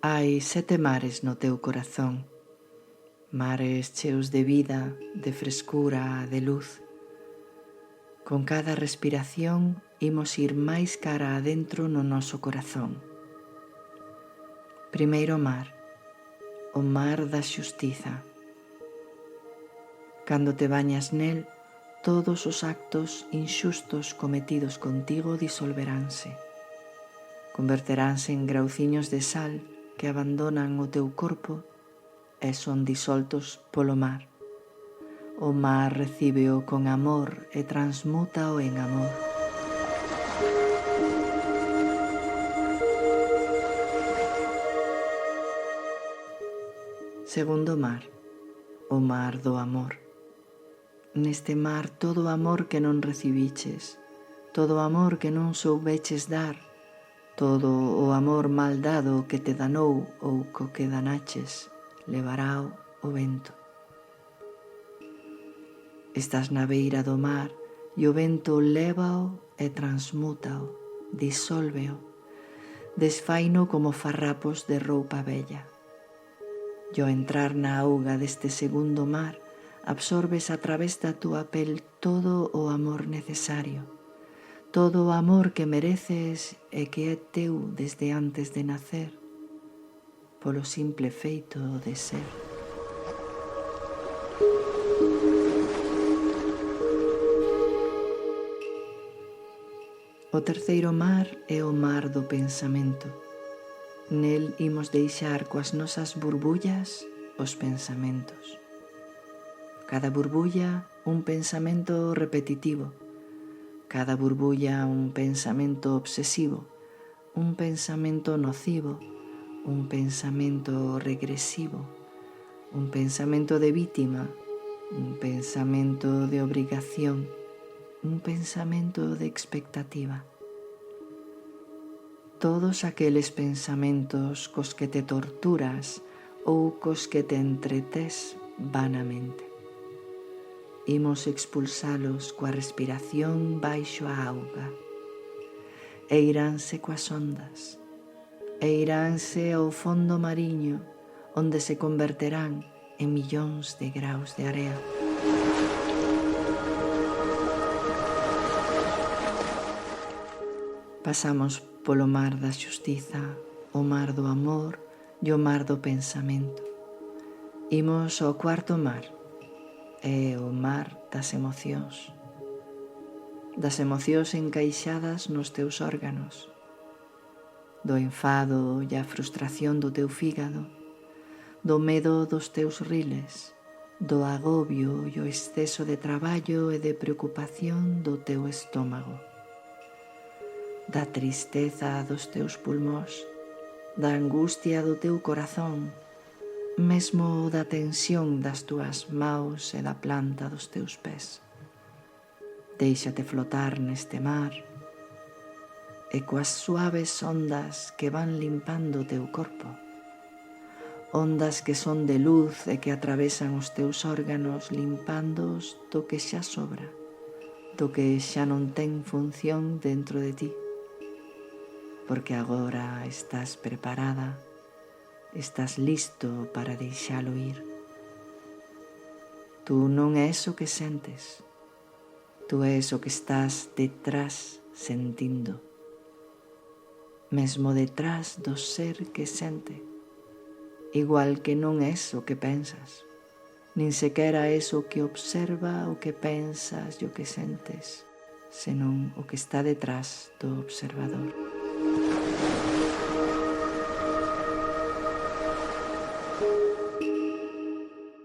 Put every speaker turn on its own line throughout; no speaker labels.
Hai 7 mares no teu corazón, mares cheos de vida, de frescura, de luz. Con cada respiración imos ir máis cara adentro no noso corazón. Primeiro mar, o mar da xustiza. Cando te bañas nel, todos os actos inxustos cometidos contigo disolveránse. Converteránse en grauciños de sal que abandonan o teu corpo e son disoltos polo mar. O mar recíbeo con amor e transmútao en amor. Segundo mar, o mar do amor. Neste mar todo o amor que non recibiches, todo o amor que non soubeches dar, todo o amor mal dado que te danou ou co que danaches, levarao o vento. Estás na beira do mar e o vento lévao e transmútao, disólveo, desfaino como farrapos de roupa vella. E ao entrar na auga deste segundo mar, absorbes a través da túa pel todo o amor necesario, todo o amor que mereces e que é teu desde antes de nacer, polo simple feito de ser. O terceiro mar é o mar do pensamento. Nel imos deixar coas nosas burbullas os pensamentos. Cada burbulla un pensamento repetitivo, cada burbulla un pensamento obsesivo, un pensamento nocivo, un pensamento regresivo, un pensamento de vítima, un pensamento de obrigación, un pensamento de expectativa. Todos aqueles pensamentos cos que te torturas ou cos que te entretés vanamente. Imos expulsalos coa respiración baixo a auga. E iránse coas ondas, e iránse ao fondo mariño, onde se converterán en millóns de graus de area. Pasamos polo mar da xustiza, o mar do amor e o mar do pensamento. Imos ao cuarto mar, é o mar das emocións encaixadas nos teus órganos, do enfado e a frustración do teu fígado, do medo dos teus riles, do agobio e o exceso de traballo e de preocupación do teu estómago, da tristeza dos teus pulmós, da angustia do teu corazón, mesmo da tensión das túas maus e da planta dos teus pés. Déixate flotar neste mar e coas suaves ondas que van limpando o teu corpo, ondas que son de luz e que atravesan os teus órganos limpándoos do que xa sobra, do que xa non ten función dentro de ti, porque agora estás preparada, estás listo para deixalo ir. Tú non és o que sentes, tú és o que estás detrás sentindo, mesmo detrás do ser que sente, igual que non és o que pensas, nin sequera és o que observa o que pensas e o que sentes, senón o que está detrás do observador.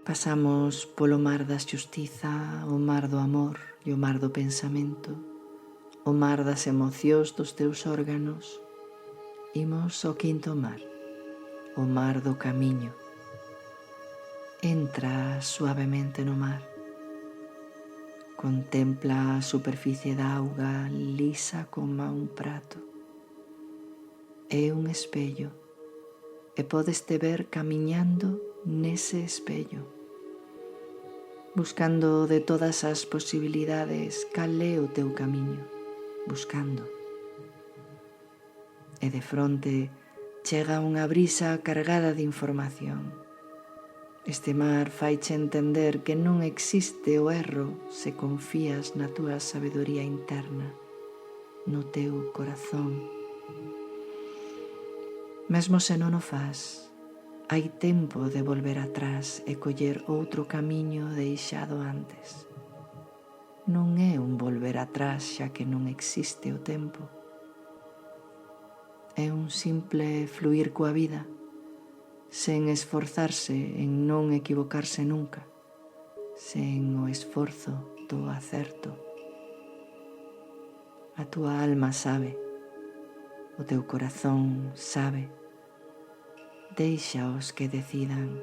Pasamos polo mar da xustiza, o mar do amor e o mar do pensamento, o mar das emocións dos teus órganos. Imos ao quinto mar, o mar do camiño. Entra suavemente no mar. Contempla a superficie da auga lisa como un prato. É un espello e pódeste ver camiñando nese espello, buscando de todas as posibilidades cal é o teu camiño, buscando. E de fronte Chega unha brisa cargada de información. Este mar faiche entender que non existe o erro se confías na túa sabedoría interna, no teu corazón. Mesmo se non o fas, hai tempo de volver atrás e coller outro camiño deixado antes. Non é un volver atrás xa que non existe o tempo. É un simple fluir coa vida, sen esforzarse en non equivocarse nunca, sen o esforzo do acerto. A túa alma sabe, o teu corazón sabe. Déixaos que decidan.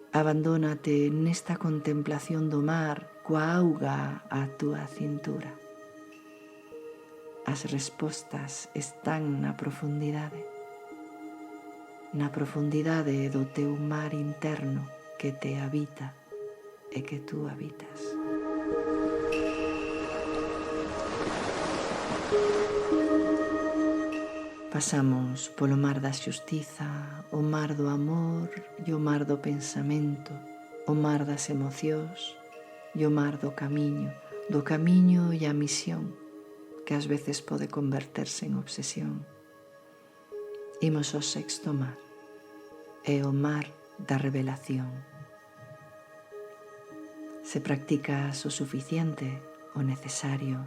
Abandónate nesta contemplación do mar coa auga á túa cintura. As respostas están na profundidade do teu mar interno que te habita e que tú habitas. Pasamos polo mar da xustiza, o mar do amor e o mar do pensamento, o mar das emocións e o mar do camiño e a misión, que ás veces pode converterse en obsesión. Imos ao sexto mar, é o mar da revelación. Se practicas o suficiente, o necesario,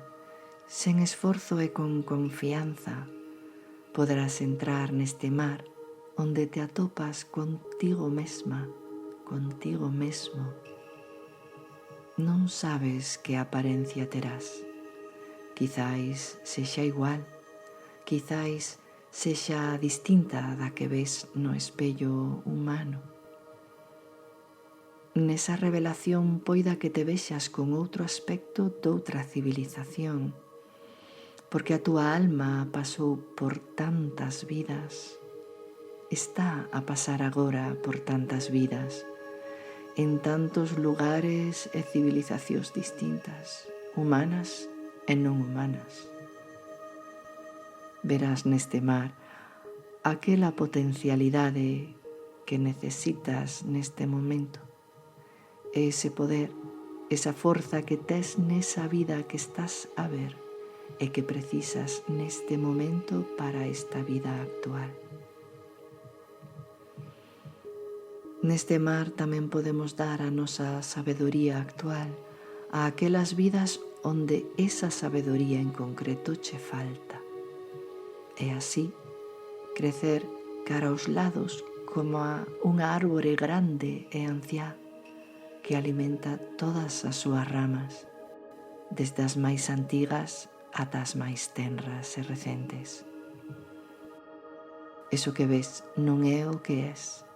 sen esforzo e con confianza, poderás entrar neste mar onde te atopas contigo mesma, contigo mesmo. Non sabes que aparencia terás. Quizáis sexa igual, quizáis sexa distinta da que ves no espello humano. Nesa revelación poida que te vexas con outro aspecto doutra civilización, porque a túa alma pasou por tantas vidas, está a pasar agora por tantas vidas, en tantos lugares e civilizacións distintas, humanas e non humanas. Verás neste mar aquela potencialidade que necesitas neste momento, ese poder, esa forza que tes nesa vida que estás a ver e que precisas neste momento para esta vida actual. Neste mar tamén podemos dar a nosa sabedoría actual a aquelas vidas onde esa sabedoría en concreto che falta. E así, crecer cara aos lados como a unha árbore grande e anciá que alimenta todas as súas ramas, desde as máis antigas ata as máis tenras e recentes. Eso que ves non é o que és,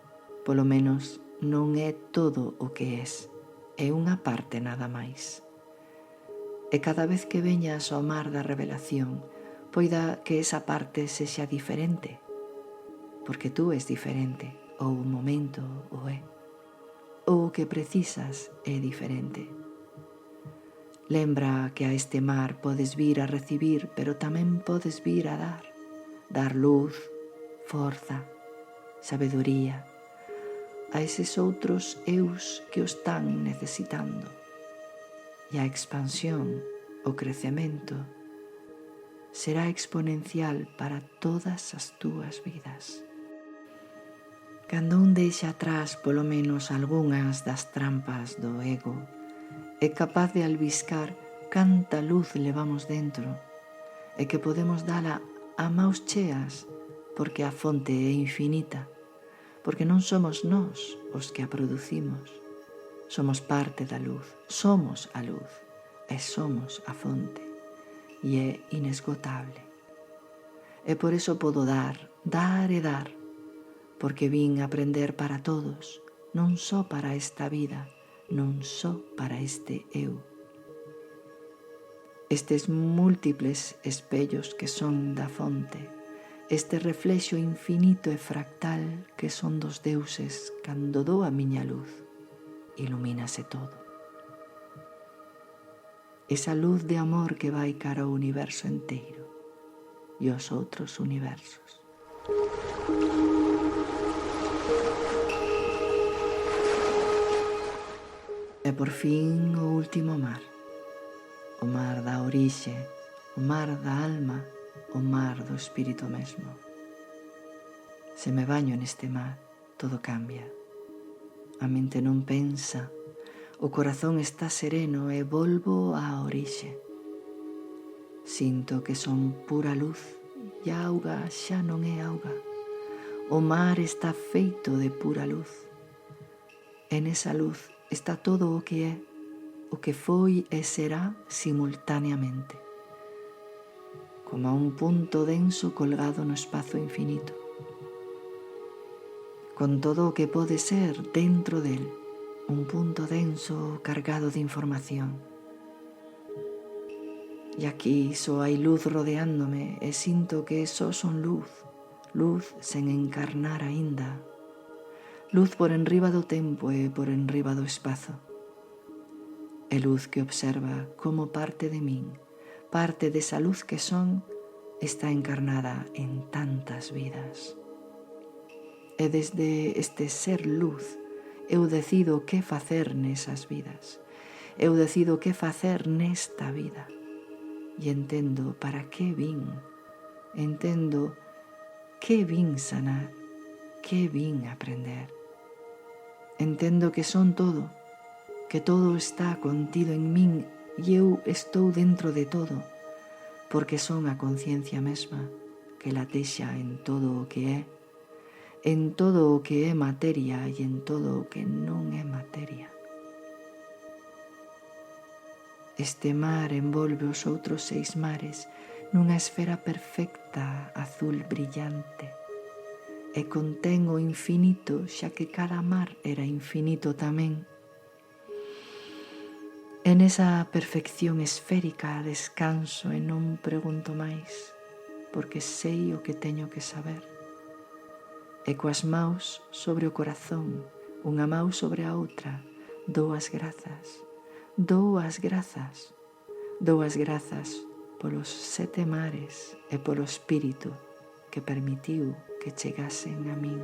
polo menos non é todo o que és, é unha parte nada máis. E cada vez que veñas ao mar da revelación, poida que esa parte sexa diferente, porque tú és diferente, ou un momento o é, ou o que precisas é diferente. Lembra que a este mar podes vir a recibir, pero tamén podes vir a dar luz, forza, sabedoría, a eses outros eus que o están necesitando. E a expansión, o crecemento, será exponencial para todas as túas vidas. Cando un deixa atrás polo menos algunhas das trampas do ego, é capaz de albiscar canta luz levamos dentro e que podemos dala a maus cheas porque a fonte é infinita, porque non somos nós os que a producimos, somos parte da luz, somos a luz e somos a fonte e é inesgotable. E por eso podo dar e dar, porque vin aprender para todos, non só para esta vida, non só para este eu. Estes múltiples espellos que son da fonte, este reflexo infinito e fractal que son dos deuses cando dou a miña luz, ilumínase todo. Esa luz de amor que vai cara ao universo enteiro e aos outros universos. E por fin o último mar, o mar da orixe, o mar da alma, o mar do espírito mesmo. Se me baño neste mar, todo cambia. A mente non pensa, o corazón está sereno e volvo á orixe. Sinto que son pura luz e a auga xa non é auga. O mar está feito de pura luz. E nesa luz está todo o que foi e será simultaneamente, como un punto denso colgado no espazo infinito, con todo o que pode ser dentro del, un punto denso cargado de información. E aquí só hai luz rodeándome e sinto que só son luz, luz sen encarnar aínda, luz por enriba do tempo e por enriba do espazo. E luz que observa como parte de min, parte desa luz que son, está encarnada en tantas vidas. E desde este ser luz, eu decido que facer nesas vidas. Eu decido que facer nesta vida. E entendo para que vin. Entendo que vin sanar, que vin aprender. Entendo que son todo, que todo está contido en min e eu estou dentro de todo, porque son a conciencia mesma que latexa en todo o que é materia e en todo o que non é materia. Este mar envolve os outros 6 mares nunha esfera perfecta, azul brillante, e contén o infinito, xa que cada mar era infinito tamén. En esa perfección esférica descanso e non pregunto máis, porque sei o que teño que saber. E coas maus sobre o corazón, unha mau sobre a outra, dou as grazas polos 7 mares e polo espírito que permitiu que chegasen a min.